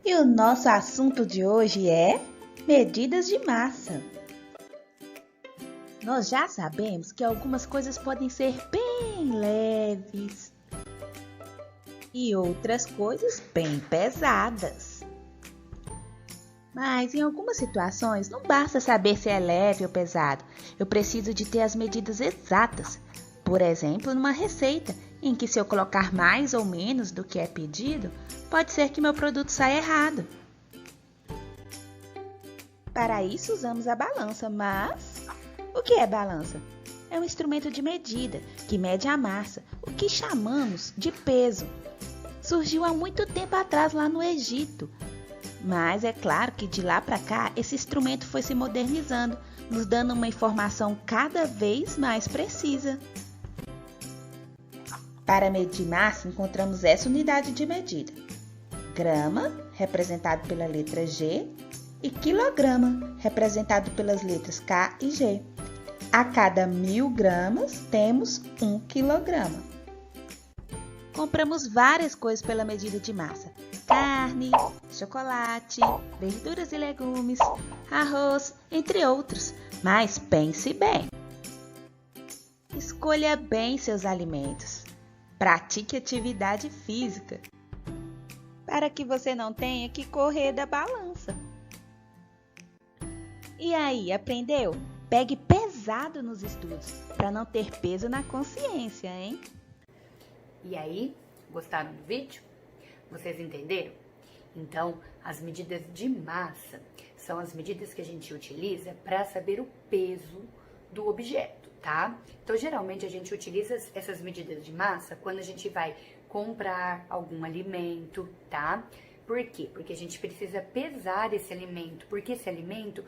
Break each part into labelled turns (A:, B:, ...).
A: E o nosso assunto de hoje é medidas de massa. Nós já sabemos que algumas coisas podem ser bem leves e outras coisas bem pesadas. Mas em algumas situações não basta saber se é leve ou pesado. Eu preciso de ter as medidas exatas. Por exemplo, numa receita em que se eu colocar mais ou menos do que é pedido, pode ser que meu produto saia errado. Para isso usamos a balança, mas o que é balança? É um instrumento de medida que mede a massa, o que chamamos de peso. Surgiu há muito tempo atrás lá no Egito, mas é claro que de lá para cá esse instrumento foi se modernizando, nos dando uma informação cada vez mais precisa. Para medir massa, encontramos essa unidade de medida: grama, representado pela letra G, e quilograma, representado pelas letras K e G. A cada 1000 gramas, temos 1 quilograma. Compramos várias coisas pela medida de massa: carne, chocolate, verduras e legumes, arroz, entre outros. Mas pense bem. Escolha bem seus alimentos. Pratique atividade física, para que você não tenha que correr da balança. E aí, aprendeu? Pegue pesado nos estudos, para não ter peso na consciência, hein?
B: E aí, gostaram do vídeo? Vocês entenderam? Então, as medidas de massa são as medidas que a gente utiliza para saber o peso do objeto, tá? Então, geralmente a gente utiliza essas medidas de massa quando a gente vai comprar algum alimento, tá? Por quê? Porque a gente precisa pesar esse alimento, porque esse alimento,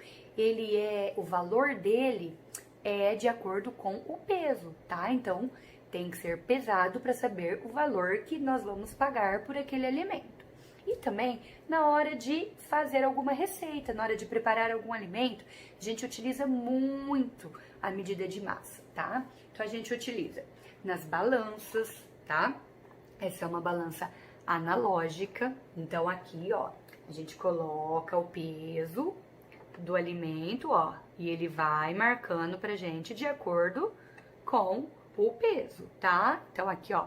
B: o valor dele é de acordo com o peso, tá? Então, tem que ser pesado para saber o valor que nós vamos pagar por aquele alimento. E também, na hora de fazer alguma receita, na hora de preparar algum alimento, a gente utiliza muito a medida de massa, tá? Então, a gente utiliza nas balanças, tá? Essa é uma balança analógica. Então, aqui, ó, a gente coloca o peso do alimento, ó, e ele vai marcando pra gente de acordo com o peso, tá? Então, aqui, ó,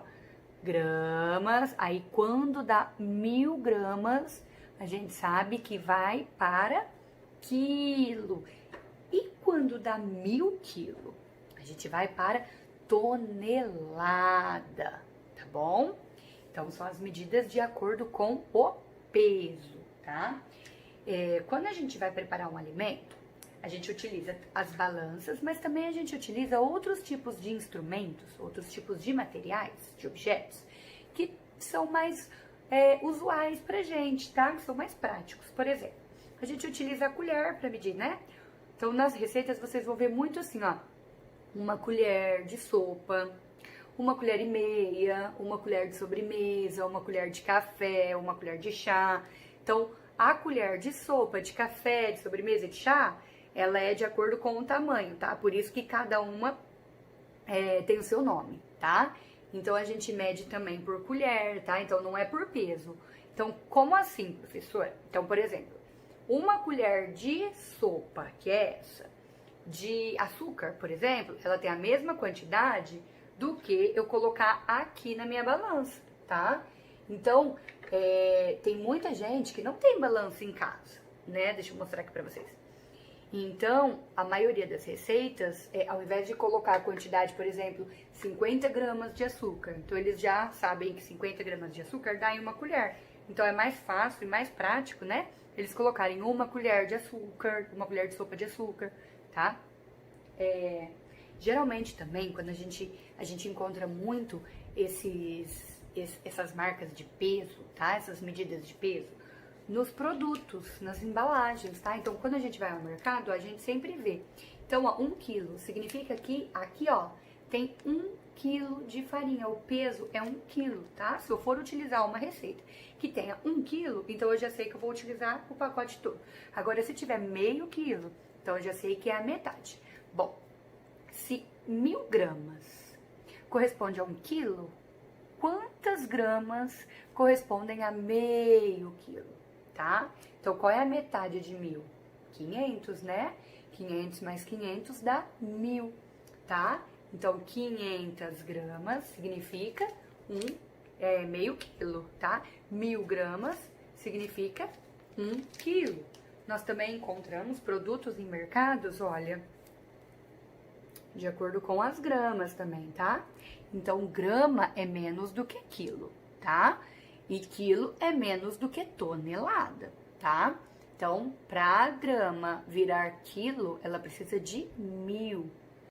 B: gramas, aí quando dá 1000 gramas, a gente sabe que vai para quilo. E quando dá 1000 quilos, a gente vai para tonelada, tá bom? Então, são as medidas de acordo com o peso, tá? Quando a gente vai preparar um alimento, a gente utiliza as balanças, mas também a gente utiliza outros tipos de instrumentos, outros tipos de materiais, de objetos, que são mais usuais pra gente, tá? Que são mais práticos. Por exemplo, a gente utiliza a colher para medir, né? Então, nas receitas vocês vão ver muito assim, ó, uma colher de sopa, uma colher e meia, uma colher de sobremesa, uma colher de café, uma colher de chá. Então, a colher de sopa, de café, de sobremesa e de chá, ela é de acordo com o tamanho, tá? Por isso que cada uma tem o seu nome, tá? Então, a gente mede também por colher, tá? Então, não é por peso. Então, como assim, professor? Então, por exemplo, uma colher de sopa, que é essa, de açúcar, por exemplo, ela tem a mesma quantidade do que eu colocar aqui na minha balança, tá? Então, tem muita gente que não tem balança em casa, né? Deixa eu mostrar aqui pra vocês. Então, a maioria das receitas, ao invés de colocar a quantidade, por exemplo, 50 gramas de açúcar, então eles já sabem que 50 gramas de açúcar dá em uma colher. Então, é mais fácil e mais prático, né? Eles colocarem uma colher de açúcar, uma colher de sopa de açúcar, tá? Geralmente também, quando a gente encontra muito essas marcas de peso, tá? Essas medidas de peso nos produtos, nas embalagens, tá? Então, quando a gente vai ao mercado, a gente sempre vê. Então, ó, 1 quilo significa que aqui, ó, tem 1 quilo de farinha. O peso é 1 quilo, tá? Se eu for utilizar uma receita que tenha 1 quilo, então eu já sei que eu vou utilizar o pacote todo. Agora, se tiver meio quilo, então eu já sei que é a metade. Bom, se 1000 gramas corresponde a 1 quilo, quantas gramas correspondem a meio quilo, tá? Então, qual é a metade de 1000? 500, né? 500 mais 500 dá 1000, tá? Então, 500 gramas significa meio quilo, tá? 1000 gramas significa 1 quilo. Nós também encontramos produtos em mercados, olha, de acordo com as gramas também, tá? Então, grama é menos do que quilo, tá? E quilo é menos do que tonelada, tá? Então, para a grama virar quilo, ela precisa de 1000.